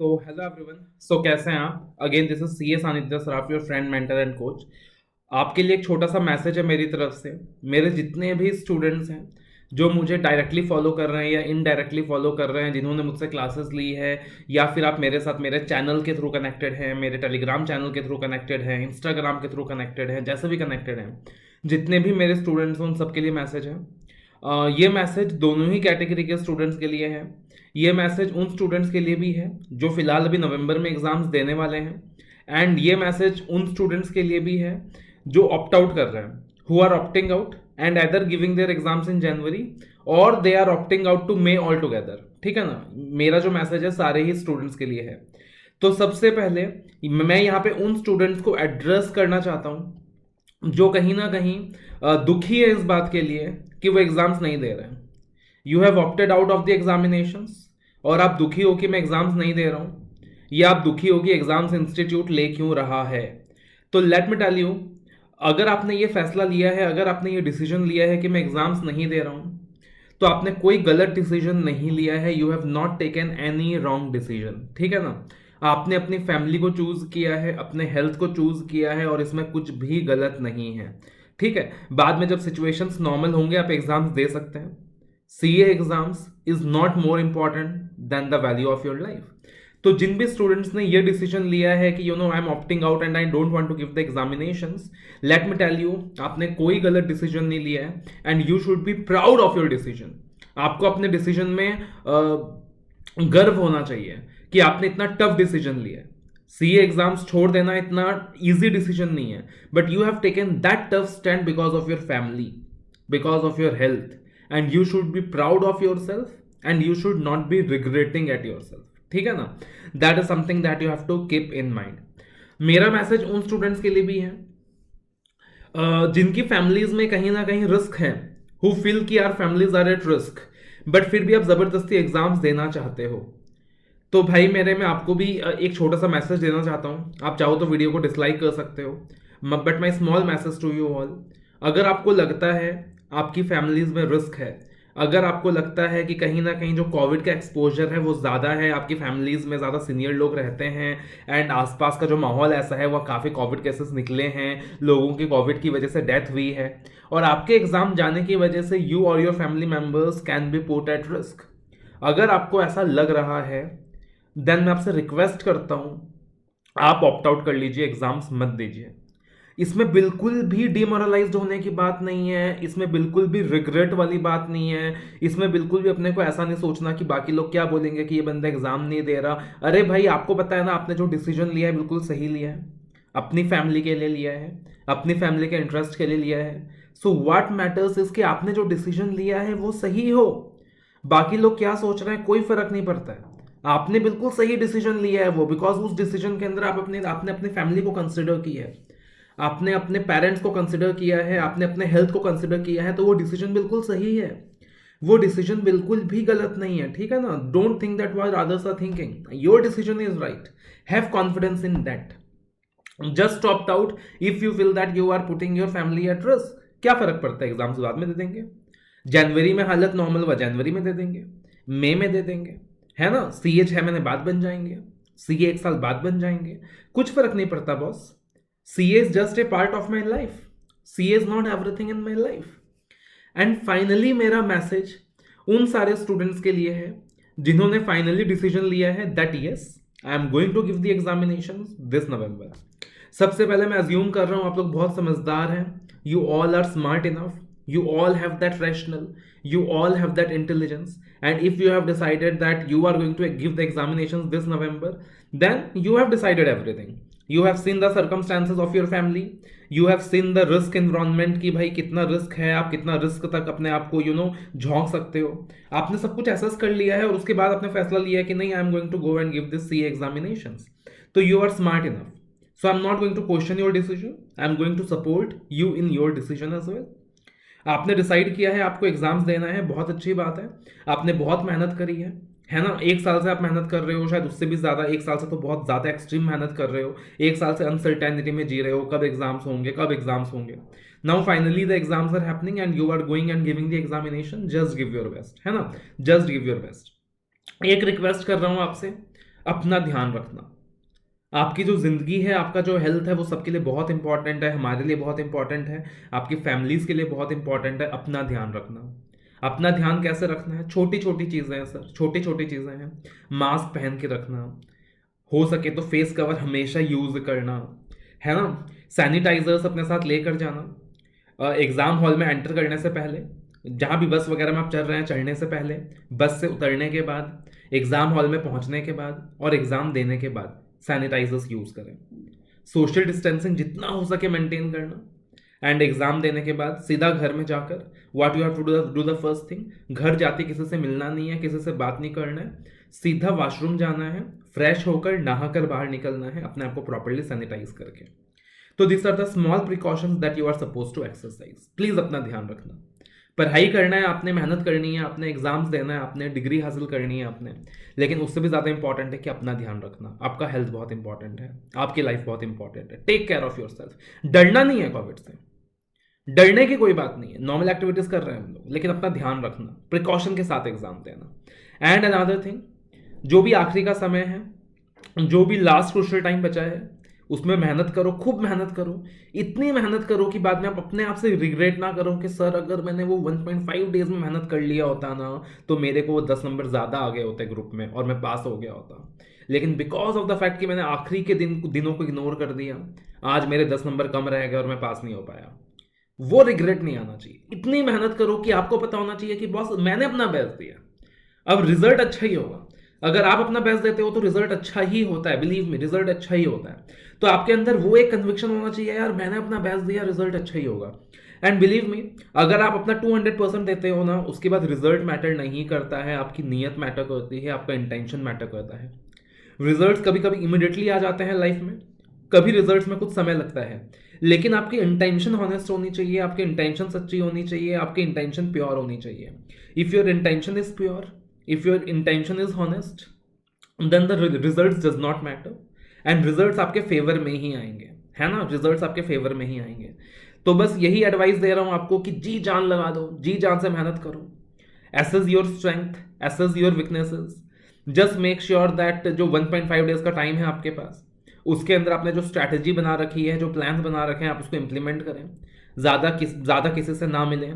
Hello everyone. कैसे हैं आप? Again this is C S Sanidhya Saraf, your friend mentor and coach. आपके लिए एक छोटा सा मैसेज है मेरी तरफ से। मेरे जितने भी स्टूडेंट्स हैं जो मुझे डायरेक्टली फॉलो कर रहे हैं या इनडायरेक्टली फॉलो कर रहे हैं, जिन्होंने मुझसे क्लासेस ली है, या फिर आप मेरे साथ मेरे चैनल के थ्रू कनेक्टेड हैं, मेरे टेलीग्राम चैनल के थ्रू कनेक्टेड हैं, इंस्टाग्राम के थ्रू कनेक्टेड हैं, जैसे भी कनेक्टेड हैं, जितने भी मेरे स्टूडेंट्स हैं उन सबके लिए मैसेज है। ये मैसेज दोनों ही कैटेगरी के स्टूडेंट्स के लिए है। ये मैसेज उन स्टूडेंट्स के लिए भी है जो फिलहाल अभी नवंबर में एग्जाम्स देने वाले हैं, एंड ये मैसेज उन स्टूडेंट्स के लिए भी है जो ऑप्ट आउट कर रहे हैं, who are opting out and either giving their exams in January और they are opting out to May all together. ठीक है ना? मेरा जो मैसेज है सारे ही स्टूडेंट्स के लिए है। तो सबसे पहले मैं यहाँ पे उन स्टूडेंट्स को एड्रेस करना चाहता हूँ जो कहीं ना कहीं दुखी है इस बात के लिए कि वो एग्जाम्स नहीं दे रहे हैं। You have opted out of the examinations और आप दुखी हो कि मैं एग्जाम्स नहीं दे रहा हूँ, या आप दुखी हो कि एग्जाम्स इंस्टीट्यूट ले क्यों रहा है। तो लेट मी टेल यू, अगर आपने ये फैसला लिया है, अगर आपने ये डिसीजन लिया है कि मैं एग्जाम्स नहीं दे रहा हूँ, तो आपने कोई गलत डिसीजन नहीं लिया है। You have not taken any wrong decision. ठीक है ना? आपने अपनी फैमिली को चूज किया है, अपने हेल्थ को चूज किया है, और इसमें कुछ भी गलत नहीं है। ठीक है? बाद में जब सिचुएशंस नॉर्मल होंगे आप एग्जाम्स दे सकते हैं। CA exams is not more important than the value of your life. तो जिन भी स्टूडेंट्स ने ये डिसीजन लिया है कि I am opting out and I don't want to give the examinations, let me tell you, आपने कोई गलत डिसीजन नहीं लिया है, and you should be proud of your decision. आपको अपने डिसीजन में गर्व होना चाहिए कि आपने इतना टफ डिसीजन लिया है। सीए एग्जाम्स छोड़ देना इतना इजी डिसीजन नहीं है, but you have taken that tough stand because of your family, because of your health, and you should be proud of yourself and you should not be regretting at yourself. ठीक है ना? That is something that you have to keep in mind. मेरा message उन students के लिए भी है जिनकी फैमिलीज में कहीं ना कहीं रिस्क है, हु फील कि यार families are at risk, but फिर भी आप जबरदस्ती एग्जाम्स देना चाहते हो। तो भाई मेरे मैं आपको भी एक छोटा सा मैसेज देना चाहता हूँ। आप चाहो तो वीडियो को डिसलाइक कर सकते हो, but my small message to you all, अगर आपको लगता है आपकी फैमिलीज में रिस्क है, अगर आपको लगता है कि कहीं ना कहीं जो कोविड का एक्सपोजर है वो ज़्यादा है, आपकी फैमिलीज में ज़्यादा सीनियर लोग रहते हैं, एंड आसपास का जो माहौल ऐसा है, वह काफ़ी कोविड केसेस निकले हैं, लोगों की कोविड की वजह से डेथ हुई है, और आपके एग्ज़ाम जाने की वजह से यू और your family members can be put at risk, अगर आपको ऐसा लग रहा है, देन मैं आपसे रिक्वेस्ट करता हूं आप ऑप्ट आउट कर लीजिए, एग्जाम्स मत दीजिए। इसमें बिल्कुल भी डिमोरलाइज्ड होने की बात नहीं है, इसमें बिल्कुल भी रिग्रेट वाली बात नहीं है, इसमें बिल्कुल भी अपने को ऐसा नहीं सोचना कि बाकी लोग क्या बोलेंगे कि ये बंदा एग्जाम नहीं दे रहा। अरे भाई, आपको पता है ना, आपने जो डिसीजन लिया है बिल्कुल सही लिया है, अपनी फैमिली के लिए लिया है, अपनी फैमिली के इंटरेस्ट के लिए लिया है। सो व्हाट मैटर्स इज कि आपने जो डिसीजन लिया है वो सही हो, बाकी लोग क्या सोच रहे हैं कोई फर्क नहीं पड़ता है। आपने बिल्कुल सही डिसीजन लिया है वो, बिकॉज उस डिसीजन के अंदर आपने अपने फैमिली को कंसिडर किया है, आपने अपने पेरेंट्स को कंसिडर किया है, आपने अपने हेल्थ को कंसिडर किया है, तो वो डिसीजन बिल्कुल सही है, वो डिसीजन बिल्कुल भी गलत नहीं है। ठीक है ना? Don't think that what others are thinking, your decision is right, have confidence in that, just opt out if you feel that you are putting your family at risk. क्या फर्क पड़ता है, एग्जाम्स बाद में दे देंगे, जनवरी में हालत नॉर्मल हुआ जनवरी में दे देंगे, मई में दे देंगे, है ना? सीए 6 महीने बाद बन जाएंगे, सीए 1 साल बाद बन जाएंगे, कुछ फर्क नहीं पड़ता boss. CA is just a part of my life, CA is not everything in my life. And finally मेरा मैसेज उन सारे स्टूडेंट्स के लिए है जिन्होंने फाइनली डिसीजन लिया है that yes, I am going to give the examination this November. सबसे पहले मैं अज्यूम कर रहा हूं आप लोग बहुत समझदार हैं, you all are smart enough, you all have that rational, you all have that intelligence, and if you have decided that you are going to give the examinations this November, then you have decided everything. You have seen the circumstances of your family, you have seen the risk environment कि भाई कितना risk है, आप कितना risk तक अपने आप को झोंक सकते हो। आपने सब कुछ एसेस कर लिया है और उसके बाद आपने फैसला लिया है कि नहीं, I am going to go and give this CA examinations. तो you are smart enough, so I'm not going to question your decision, I'm going to support you in your decision as well. आपने decide किया है आपको exams देना है, बहुत अच्छी बात है, आपने बहुत मेहनत करी है ना? 1 साल से आप मेहनत कर रहे हो, शायद उससे भी ज़्यादा, 1 साल से तो बहुत ज़्यादा एक्सट्रीम मेहनत कर रहे हो, 1 साल से अनसर्टेनिटी में जी रहे हो, कब एग्जाम्स होंगे, कब एग्जाम्स होंगे। Now finally the exams are happening and you are going and giving the examination, just give your best, है ना? Just give your best. एक रिक्वेस्ट कर रहा हूँ आपसे, अपना ध्यान रखना। आपकी जो ज़िंदगी है, आपका जो हेल्थ है, वो सबके लिए बहुत इंपॉर्टेंट है, हमारे लिए बहुत इंपॉर्टेंट है, आपकी फैमिलीज़ के लिए बहुत इंपॉर्टेंट है। अपना ध्यान रखना। अपना ध्यान कैसे रखना है? छोटी छोटी चीज़ें हैं सर, छोटी छोटी चीज़ें हैं। मास्क पहन के रखना, हो सके तो फेस कवर हमेशा यूज़ करना, है ना। सैनिटाइजर्स अपने साथ लेकर जाना। एग्ज़ाम हॉल में एंटर करने से पहले, जहाँ भी बस वगैरह में आप चल रहे हैं, चढ़ने से पहले, बस से उतरने के बाद, एग्ज़ाम हॉल में पहुँचने के बाद और एग्ज़ाम देने के बाद सैनिटाइजर्स यूज़ करें। सोशल डिस्टेंसिंग जितना हो सके मेंटेन करना। एंड एग्ज़ाम देने के बाद सीधा घर में जाकर what you have to do the first thing, घर जाते किसी से मिलना नहीं है, किसी से बात नहीं करना है, सीधा वॉशरूम जाना है, फ्रेश होकर नहाकर बाहर निकलना है, अपने आप को प्रॉपर्ली सैनिटाइज करके। तो this are the small precautions that you are suppose to exercise. Please अपना ध्यान रखना। पढ़ाई करना है आपने, मेहनत करनी है आपने, एग्जाम्स देना है आपने, डिग्री हासिल करनी है आपने, लेकिन उससे भी ज़्यादा इंपॉर्टेंट है कि अपना ध्यान रखना। आपका हेल्थ बहुत इंपॉर्टेंट है, आपकी लाइफ बहुत इंपॉर्टेंट है। Take care of yourself. डरना नहीं है कोविड से, डरने की कोई बात नहीं है, नॉर्मल एक्टिविटीज़ कर रहे हैं हम लोग, लेकिन अपना ध्यान रखना, प्रिकॉशन के साथ एग्जाम देना। एंड अनदर थिंग, जो भी आखिरी का समय है, जो भी लास्ट क्रूशियल टाइम बचा है, उसमें मेहनत करो, खूब मेहनत करो। इतनी मेहनत करो कि बाद में आप अपने आप से रिग्रेट ना करो कि सर अगर मैंने वो 1.5 डेज में मेहनत कर लिया होता ना, तो मेरे को वो 10 नंबर ज़्यादा आ गए होते ग्रुप में और मैं पास हो गया होता। लेकिन बिकॉज ऑफ द फैक्ट कि मैंने आखिरी के दिनों को इग्नोर कर दिया, आज मेरे 10 नंबर कम रह गए और मैं पास नहीं हो पाया। वो रिग्रेट नहीं आना चाहिए। इतनी मेहनत करो कि आपको पता होना चाहिए कि बॉस मैंने अपना बेस्ट दिया, अब रिजल्ट अच्छा ही होगा। अगर आप अपना बेस्ट देते हो तो रिजल्ट अच्छा ही होता है, बिलीव मी, रिजल्ट अच्छा ही होता है। तो आपके अंदर वो एक कन्विक्शन होना चाहिए, यार मैंने अपना बेस्ट दिया, रिजल्ट अच्छा ही होगा। एंड बिलीव मी, अगर आप अपना 200% देते हो ना, उसके बाद रिजल्ट मैटर नहीं करता है, आपकी नीयत मैटर करती है, आपका इंटेंशन मैटर करता है। रिजल्ट्स कभी कभी इमिडिएटली आ जाते हैं लाइफ में, कभी रिजल्ट्स में कुछ समय लगता है, लेकिन आपकी इंटेंशन हॉनेस्ट होनी चाहिए, आपकी इंटेंशन सच्ची होनी चाहिए, आपकी इंटेंशन प्योर होनी चाहिए। If your intention is pure, if your intention is honest, then the results does not matter, and results आपके फेवर में ही आएंगे, है ना, रिजल्ट्स आपके फेवर में ही आएंगे। तो बस यही एडवाइस दे रहा हूँ आपको कि जी जान लगा दो, जी जान से मेहनत करो, assess your strength, assess your weaknesses, just make sure that जो 1.5 डेज का टाइम है आपके पास, उसके अंदर आपने जो स्ट्रैटेजी बना रखी है, जो प्लान बना रखे हैं, आप उसको इम्प्लीमेंट करें। ज़्यादा किसी से ना मिलें,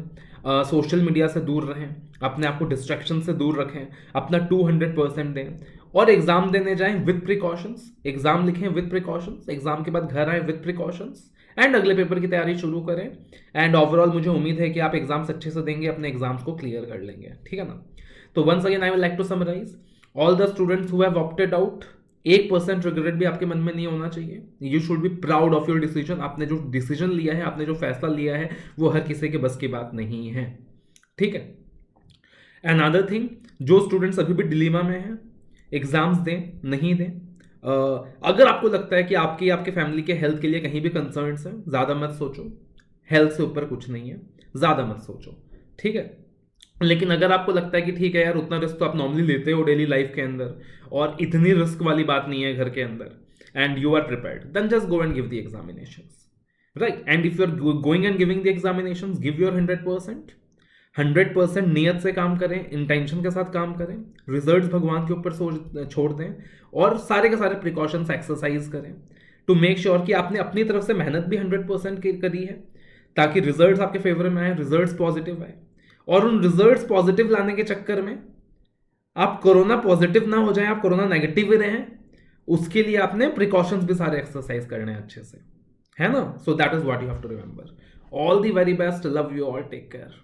सोशल मीडिया से दूर रहें, अपने आप को डिस्ट्रैक्शन से दूर रखें, अपना 200% दें और एग्ज़ाम देने जाएं विद प्रिकॉशंस। एग्ज़ाम लिखें विद प्रिकॉशंस, एग्ज़ाम के बाद घर आए विद प्रिकॉशंस, एंड अगले पेपर की तैयारी शुरू करें। एंड ओवरऑल मुझे उम्मीद है कि आप एग्जाम्स अच्छे से देंगे, अपने एग्जाम्स को क्लियर कर लेंगे, ठीक है ना। तो once again I will like to summarize, all the students who have opted out, 1% regret भी आपके मन में नहीं होना चाहिए। You should be proud of your decision. आपने जो डिसीजन लिया है, आपने जो फैसला लिया है, वो हर किसी के बस की बात नहीं है, ठीक है। अनदर थिंग, जो स्टूडेंट्स अभी भी डिलीमा में हैं, एग्जाम्स दें नहीं दें, अगर आपको लगता है कि आपके फैमिली के हेल्थ के लिए कहीं भी कंसर्न्स हैं, ज़्यादा मत सोचो, हेल्थ से ऊपर कुछ नहीं है, ज़्यादा मत सोचो, ठीक है। लेकिन अगर आपको लगता है कि ठीक है यार, उतना रिस्क तो आप नॉर्मली लेते हो डेली लाइफ के अंदर और इतनी रिस्क वाली बात नहीं है घर के अंदर, and you are prepared, then just go and give the examinations, right. And if you are going and giving the examinations, give your 100% नीयत से काम करें, इंटेंशन के साथ काम करें, रिजल्ट्स भगवान के ऊपर छोड़ दें और सारे के सारे प्रिकॉशंस एक्सरसाइज करें टू मेक श्योर कि आपने अपनी तरफ से मेहनत भी 100% करी है, ताकि रिजल्ट्स आपके फेवर में आए, रिजल्ट्स पॉजिटिव आए। और उन रिजल्ट्स पॉजिटिव लाने के चक्कर में आप कोरोना पॉजिटिव ना हो जाए, आप कोरोना नेगेटिव ही रहें, उसके लिए आपने प्रिकॉशंस भी सारे एक्सरसाइज करने हैं अच्छे से, है ना। So that is what you have to remember. All the very best, love you all, take care.